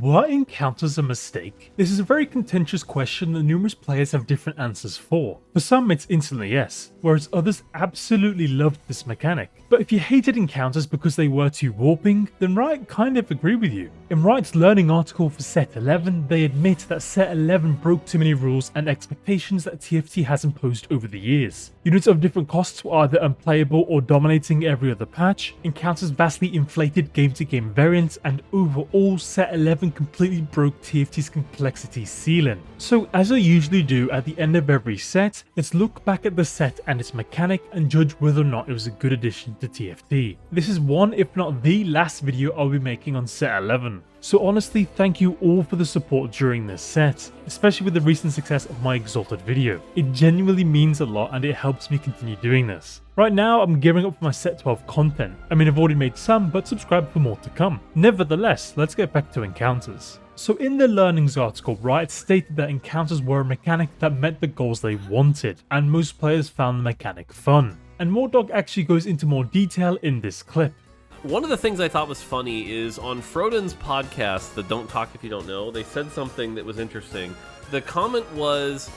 Were encounters a mistake? This is a very contentious question that numerous players have different answers for. For some it's instantly yes, whereas others absolutely loved this mechanic. But if you hated encounters because they were too warping, then Riot kind of agree with you. In Riot's learning article for set 11, they admit that set 11 broke too many rules and expectations that TFT has imposed over the years. Units of different costs were either unplayable or dominating every other patch, encounters vastly inflated game-to-game variance, and overall set 11 completely broke TFT's complexity ceiling. So as I usually do at the end of every set, let's look back at the set and its mechanic and judge whether or not it was a good addition to TFT. This is one, if not the last video I'll be making on set 11. So honestly, thank you all for the support during this set, especially with the recent success of my Exalted video. It genuinely means a lot and it helps me continue doing this. Right now, I'm gearing up for my set 12 content. I mean, I've already made some, but subscribe for more to come. Nevertheless, let's get back to encounters. So in the learnings article, Riot stated that encounters were a mechanic that met the goals they wanted, and most players found the mechanic fun. And Mortdog actually goes into more detail in this clip. One of the things I thought was funny is on Froden's podcast, the Don't Talk If You Don't Know, they said something that was interesting. The comment was,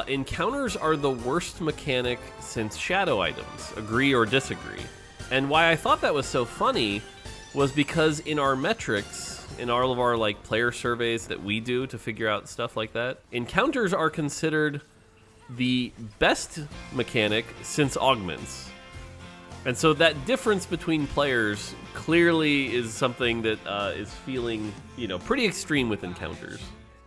encounters are the worst mechanic since shadow items. Agree or disagree? And why I thought that was so funny was because in our metrics, in all of our player surveys that we do to figure out stuff like that, encounters are considered the best mechanic since augments. And so that difference between players clearly is something that is feeling, pretty extreme with encounters.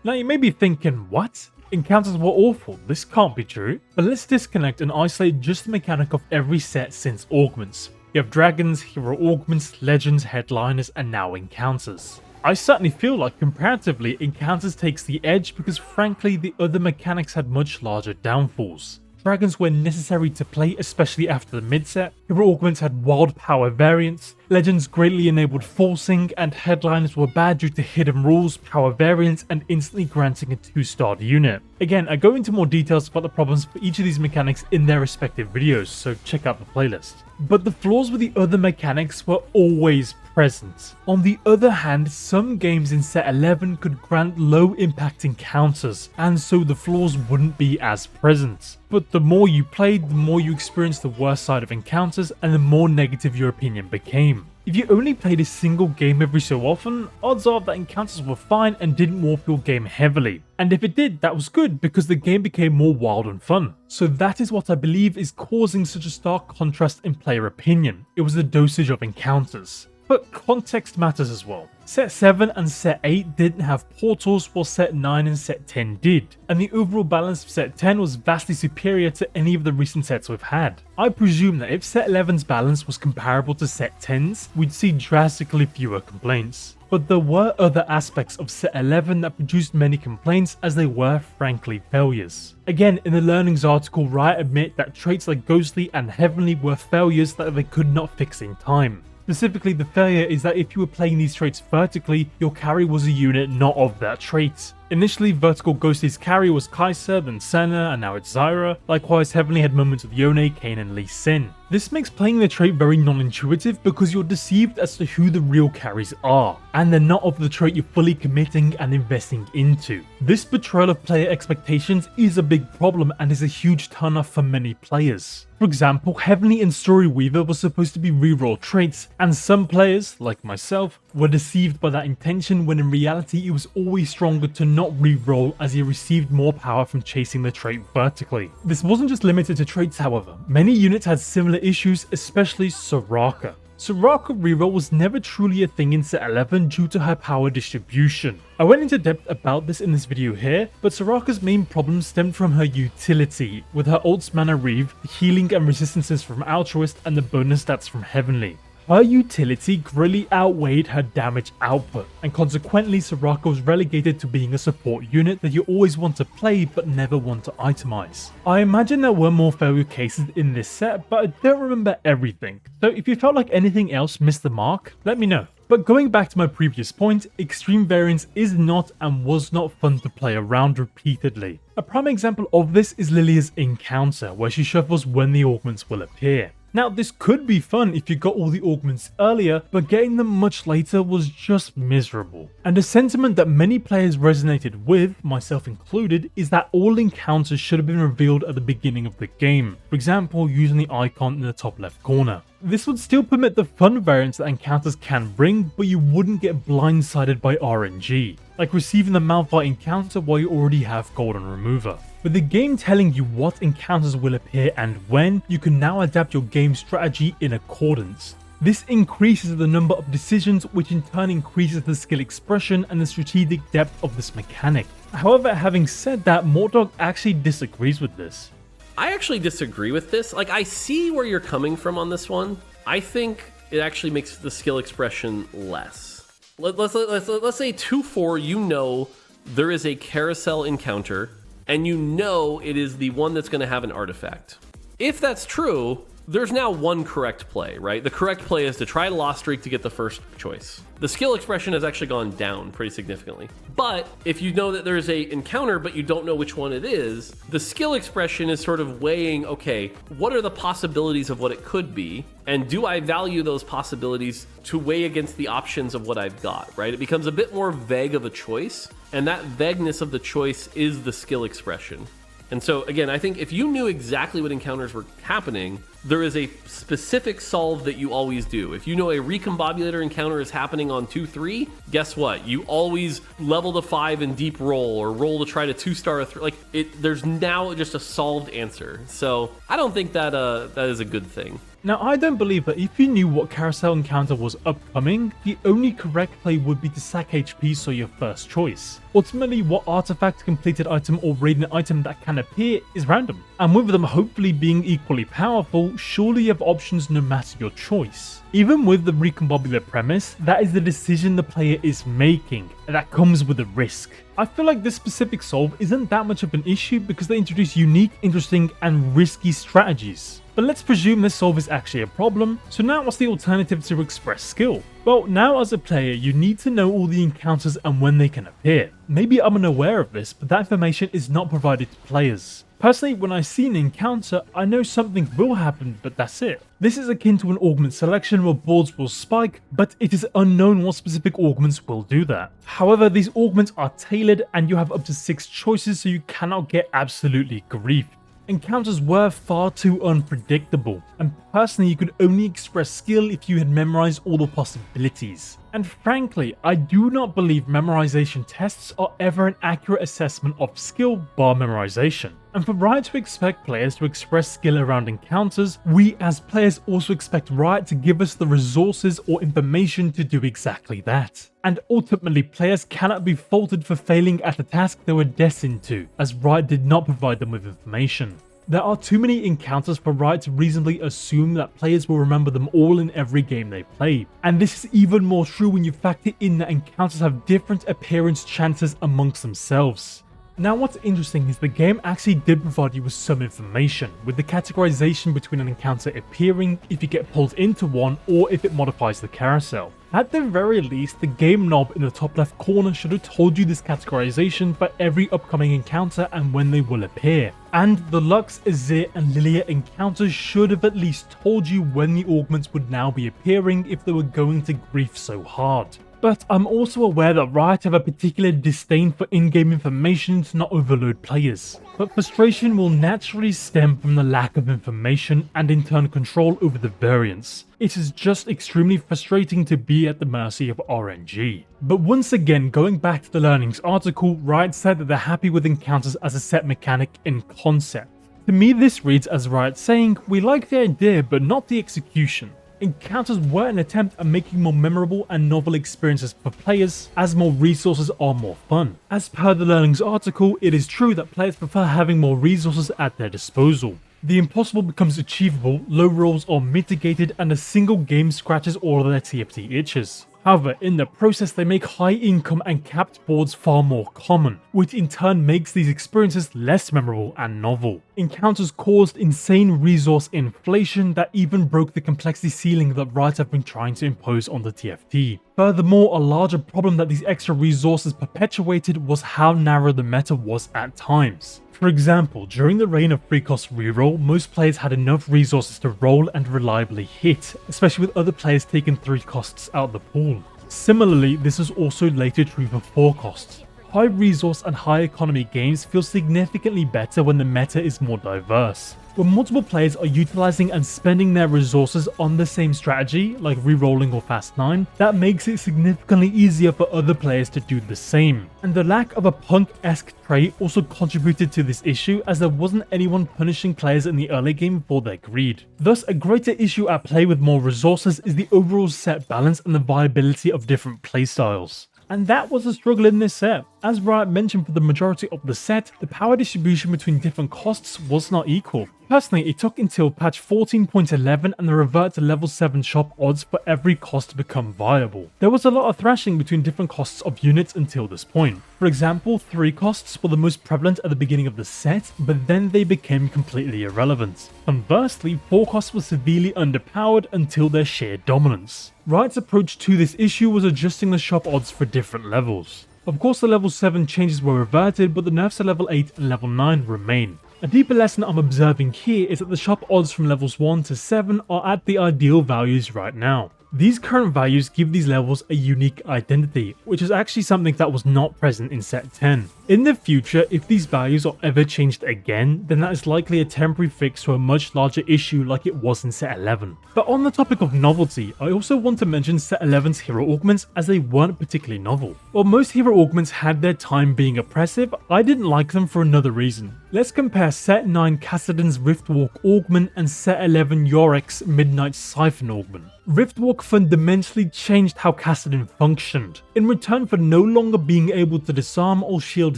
Now you may be thinking, what? Encounters were awful, this can't be true. But let's disconnect and isolate just the mechanic of every set since augments. You have dragons, hero augments, legends, headliners, and now encounters. I certainly feel like comparatively encounters takes the edge because frankly the other mechanics had much larger downfalls. Dragons were necessary to play, especially after the mid-set. Hero Augments had wild power variants, Legends greatly enabled forcing, and Headliners were bad due to hidden rules, power variants, and instantly granting a 2-starred unit. Again, I go into more details about the problems for each of these mechanics in their respective videos, so check out the playlist. But the flaws with the other mechanics were always present. On the other hand, some games in set 11 could grant low impact encounters, and so the flaws wouldn't be as present. But the more you played, the more you experienced the worst side of encounters, and the more negative your opinion became. If you only played a single game every so often, odds are that encounters were fine and didn't warp your game heavily. And if it did, that was good because the game became more wild and fun. So that is what I believe is causing such a stark contrast in player opinion. It was the dosage of encounters. But context matters as well. Set 7 and Set 8 didn't have portals while Set 9 and Set 10 did, and the overall balance of Set 10 was vastly superior to any of the recent sets we've had. I presume that if Set 11's balance was comparable to Set 10's, we'd see drastically fewer complaints. But there were other aspects of Set 11 that produced many complaints as they were frankly failures. Again, in the learnings article, Riot admit that traits like Ghostly and Heavenly were failures that they could not fix in time. Specifically, the failure is that if you were playing these traits vertically, your carry was a unit not of that trait. Initially, vertical Ghostly's carry was Kai'Sa, then Senna, and now it's Zyra. Likewise, Heavenly had moments with Yone, Kayn, and Lee Sin. This makes playing the trait very non-intuitive because you're deceived as to who the real carries are, and they're not of the trait you're fully committing and investing into. This betrayal of player expectations is a big problem and is a huge turnoff for many players. For example, Heavenly and Story Weaver were supposed to be reroll traits, and some players, like myself, were deceived by that intention when in reality it was always stronger to not reroll as he received more power from chasing the trait vertically. This wasn't just limited to traits however, many units had similar issues, especially Soraka. Soraka reroll was never truly a thing in set 11 due to her power distribution. I went into depth about this in this video here, but Soraka's main problem stemmed from her utility, with her ult's mana Reeve, the healing and resistances from Altruist, and the bonus stats from Heavenly. Her utility greatly outweighed her damage output, and consequently Soraka was relegated to being a support unit that you always want to play but never want to itemize. I imagine there were more failure cases in this set, but I don't remember everything, so if you felt like anything else missed the mark, let me know. But going back to my previous point, extreme variance is not and was not fun to play around repeatedly. A prime example of this is Lilia's encounter, where she shuffles when the augments will appear. Now, this could be fun if you got all the augments earlier, but getting them much later was just miserable. And a sentiment that many players resonated with, myself included, is that all encounters should have been revealed at the beginning of the game, for example using the icon in the top left corner. This would still permit the fun variants that encounters can bring, but you wouldn't get blindsided by RNG, like receiving the Malphite encounter while you already have Golden Remover. With the game telling you what encounters will appear and when, you can now adapt your game strategy in accordance. This increases the number of decisions, which in turn increases the skill expression and the strategic depth of this mechanic. However, having said that, Mortdog actually disagrees with this. I actually disagree with this. Like, I see where you're coming from on this one. I think it actually makes the skill expression less. Let's say 2-4, you know there is a carousel encounter, and you know it is the one that's going to have an artifact. If that's true, there's now one correct play, right? The correct play is to try Lost Streak to get the first choice. The skill expression has actually gone down pretty significantly. But if you know that there's a encounter but you don't know which one it is, the skill expression is sort of weighing, okay, what are the possibilities of what it could be? And do I value those possibilities to weigh against the options of what I've got, right? It becomes a bit more vague of a choice, and that vagueness of the choice is the skill expression. And so again, I think if you knew exactly what encounters were happening, there is a specific solve that you always do. If you know a Recombobulator encounter is happening on 2-3, guess what? You always level to 5 and deep roll, or roll to try to 2-star a 3. Like, there's now just a solved answer. So I don't think that that is a good thing. Now, I don't believe that if you knew what carousel encounter was upcoming, the only correct play would be to sack HP so your first choice. Ultimately, what artifact, completed item, or radiant item that can appear is random, and with them hopefully being equally powerful, surely you have options no matter your choice. Even with the Recombobulator premise, that is the decision the player is making, and that comes with a risk. I feel like this specific solve isn't that much of an issue because they introduce unique, interesting, and risky strategies. But let's presume this solve is actually a problem, so now what's the alternative to express skill? Well, now as a player, you need to know all the encounters and when they can appear. Maybe I'm unaware of this, but that information is not provided to players. Personally, when I see an encounter, I know something will happen, but that's it. This is akin to an augment selection where boards will spike, but it is unknown what specific augments will do that. However, these augments are tailored and you have up to 6 choices, so you cannot get absolutely griefed. Encounters were far too unpredictable, and personally you could only express skill if you had memorized all the possibilities. And frankly, I do not believe memorization tests are ever an accurate assessment of skill bar memorization. And for Riot to expect players to express skill around encounters, we as players also expect Riot to give us the resources or information to do exactly that. And ultimately, players cannot be faulted for failing at the task they were destined to, as Riot did not provide them with information. There are too many encounters for Riot to reasonably assume that players will remember them all in every game they play. And this is even more true when you factor in that encounters have different appearance chances amongst themselves. Now, what's interesting is the game actually did provide you with some information, with the categorization between an encounter appearing if you get pulled into one or if it modifies the carousel. At the very least, the game knob in the top left corner should have told you this categorization for every upcoming encounter and when they will appear. And the Lux, Azir, and Lilia encounters should have at least told you when the augments would now be appearing if they were going to grief so hard. But I'm also aware that Riot have a particular disdain for in-game information to not overload players. But frustration will naturally stem from the lack of information and in turn control over the variants. It is just extremely frustrating to be at the mercy of RNG. But once again, going back to the learnings article, Riot said that they're happy with encounters as a set mechanic in concept. To me, this reads as Riot saying, we like the idea but not the execution. Encounters were an attempt at making more memorable and novel experiences for players, as more resources are more fun. As per the learnings article, it is true that players prefer having more resources at their disposal. The impossible becomes achievable, low rolls are mitigated, and a single game scratches all of their TFT itches. However, in the process they make high income and capped boards far more common, which in turn makes these experiences less memorable and novel. encounters caused insane resource inflation that even broke the complexity ceiling that Riot have been trying to impose on the TFT. Furthermore, a larger problem that these extra resources perpetuated was how narrow the meta was at times. For example, during the reign of free cost reroll, most players had enough resources to roll and reliably hit, especially with other players taking 3 costs out of the pool. Similarly, this is also later true for 4 costs. High resource and high economy games feel significantly better when the meta is more diverse. When multiple players are utilizing and spending their resources on the same strategy, like rerolling or Fast 9, that makes it significantly easier for other players to do the same. And the lack of a punk-esque trait also contributed to this issue, as there wasn't anyone punishing players in the early game for their greed. Thus, a greater issue at play with more resources is the overall set balance and the viability of different playstyles. And that was a struggle in this set. As Riot mentioned, for the majority of the set, the power distribution between different costs was not equal. Personally, it took until patch 14.11 and the revert to level 7 shop odds for every cost to become viable. There was a lot of thrashing between different costs of units until this point. For example, 3 costs were the most prevalent at the beginning of the set, but then they became completely irrelevant. Conversely, 4 costs were severely underpowered until their sheer dominance. Riot's approach to this issue was adjusting the shop odds for different levels. Of course, the level 7 changes were reverted, but the nerfs to level 8 and level 9 remain. A deeper lesson I'm observing here is that the shop odds from levels 1 to 7 are at the ideal values right now. These current values give these levels a unique identity, which is actually something that was not present in set 10. In the future, if these values are ever changed again, then that is likely a temporary fix to a much larger issue like it was in set 11. But on the topic of novelty, I also want to mention set 11's hero augments, as they weren't particularly novel. While most hero augments had their time being oppressive, I didn't like them for another reason. Let's compare set 9 Kassadin's Riftwalk augment and set 11 Yorick's Midnight Siphon augment. Riftwalk fundamentally changed how Kassadin functioned. In return for no longer being able to disarm or shield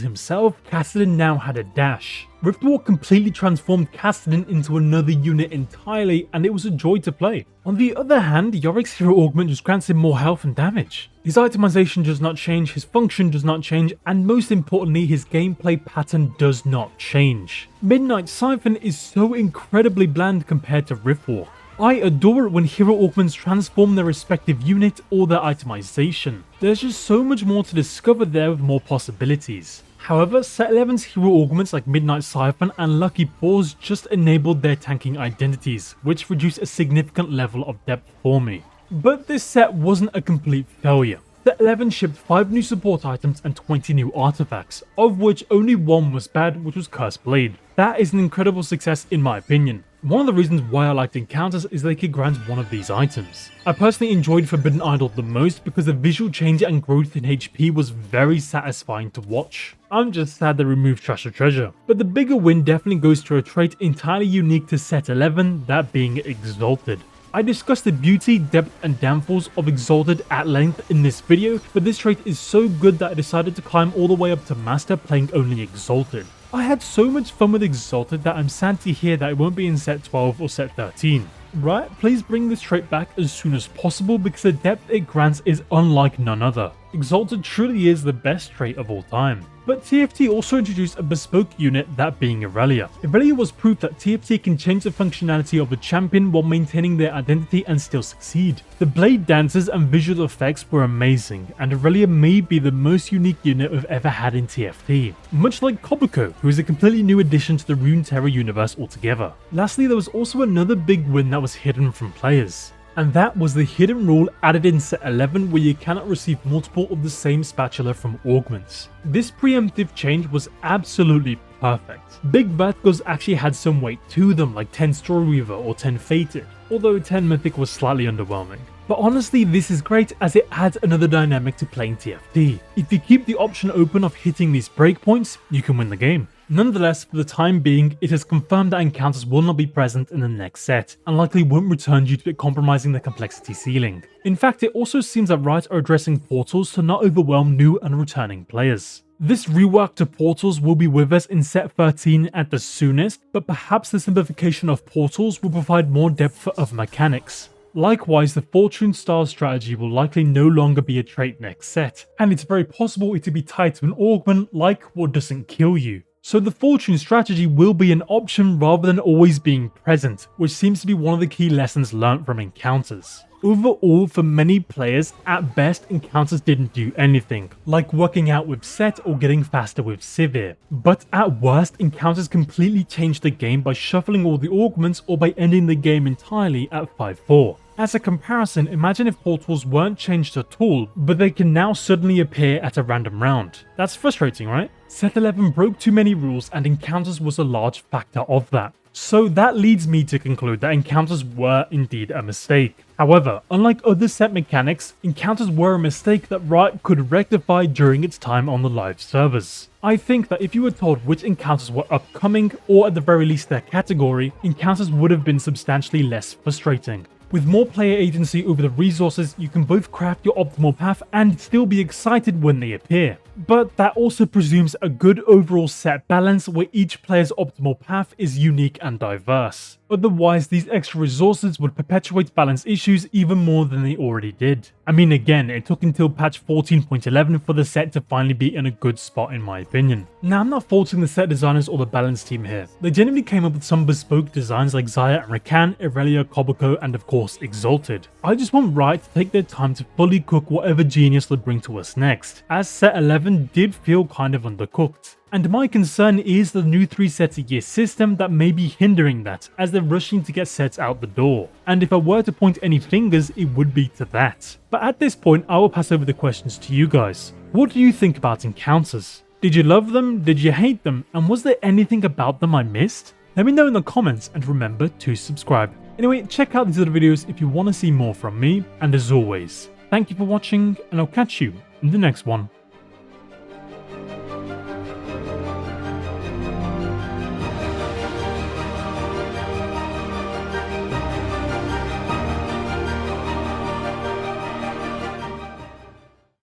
himself, Kassadin now had a dash. Riftwalk completely transformed Kassadin into another unit entirely, and it was a joy to play. On the other hand, Yorick's hero augment just grants him more health and damage. His itemization does not change, his function does not change, and most importantly, his gameplay pattern does not change. Midnight Siphon is so incredibly bland compared to Riftwalk. I adore it when hero augments transform their respective unit or their itemization. There's just so much more to discover there with more possibilities. However, set 11's hero augments like Midnight Siphon and Lucky Pause just enabled their tanking identities, which reduced a significant level of depth for me. But this set wasn't a complete failure. Set 11 shipped 5 new support items and 20 new artifacts, of which only 1 was bad, which was Cursed Blade. That is an incredible success in my opinion. One of the reasons why I liked encounters is they could grant one of these items. I personally enjoyed Forbidden Idol the most because the visual change and growth in HP was very satisfying to watch. I'm just sad they removed Trash or Treasure. But the bigger win definitely goes to a trait entirely unique to set 11, that being Exalted. I discussed the beauty, depth and downfalls of Exalted at length in this video, but this trait is so good that I decided to climb all the way up to Master playing only Exalted. I had so much fun with Exalted that I'm sad to hear that it won't be in set 12 or set 13. Right, please bring this trait back as soon as possible because the depth it grants is unlike none other. Exalted truly is the best trait of all time. But TFT also introduced a bespoke unit, that being Irelia. Irelia was proof that TFT can change the functionality of a champion while maintaining their identity and still succeed. The blade dances and visual effects were amazing, and Irelia may be the most unique unit we've ever had in TFT. Much like Kobuko, who is a completely new addition to the Runeterra universe altogether. Lastly, there was also another big win that was hidden from players. And that was the hidden rule added in set 11 where you cannot receive multiple of the same spatula from augments. This preemptive change was absolutely perfect. Big verticals actually had some weight to them, like 10 Storyweaver or 10 Fated, although 10 Mythic was slightly underwhelming. But honestly, this is great as it adds another dynamic to playing TFT. If you keep the option open of hitting these breakpoints, you can win the game. Nonetheless, for the time being, it is confirmed that encounters will not be present in the next set, and likely won't return due to it compromising the complexity ceiling. In fact, it also seems that Riot are addressing portals to not overwhelm new and returning players. This rework to portals will be with us in set 13 at the soonest, but perhaps the simplification of portals will provide more depth of mechanics. Likewise, the Fortune style strategy will likely no longer be a trait next set, and it's very possible it to be tied to an augment like what doesn't kill you. So the fortune strategy will be an option rather than always being present, which seems to be one of the key lessons learnt from encounters. Overall, for many players, at best encounters didn't do anything, like working out with Set or getting faster with Sivir. But at worst, encounters completely changed the game by shuffling all the augments or by ending the game entirely at 5-4. As a comparison, imagine if portals weren't changed at all, but they can now suddenly appear at a random round. That's frustrating, right? Set 11 broke too many rules and encounters was a large factor of that. So that leads me to conclude that encounters were indeed a mistake. However, unlike other set mechanics, encounters were a mistake that Riot could rectify during its time on the live servers. I think that if you were told which encounters were upcoming, or at the very least their category, encounters would have been substantially less frustrating. With more player agency over the resources, you can both craft your optimal path and still be excited when they appear. But that also presumes a good overall set balance where each player's optimal path is unique and diverse. Otherwise, these extra resources would perpetuate balance issues even more than they already did. I mean, again, it took until patch 14.11 for the set to finally be in a good spot in my opinion. Now, I'm not faulting the set designers or the balance team here. They genuinely came up with some bespoke designs like Xayah and Rakan, Irelia, Kobuko, and of course Exalted. I just want Riot to take their time to fully cook whatever genius they bring to us next, as set 11 did feel kind of undercooked. And my concern is the new 3 sets a year system that may be hindering that, as they're rushing to get sets out the door. And if I were to point any fingers, it would be to that. But at this point, I will pass over the questions to you guys. What do you think about encounters? Did you love them? Did you hate them? And was there anything about them I missed? Let me know in the comments and remember to subscribe. Anyway, check out these other videos if you want to see more from me, and as always, thank you for watching and I'll catch you in the next one.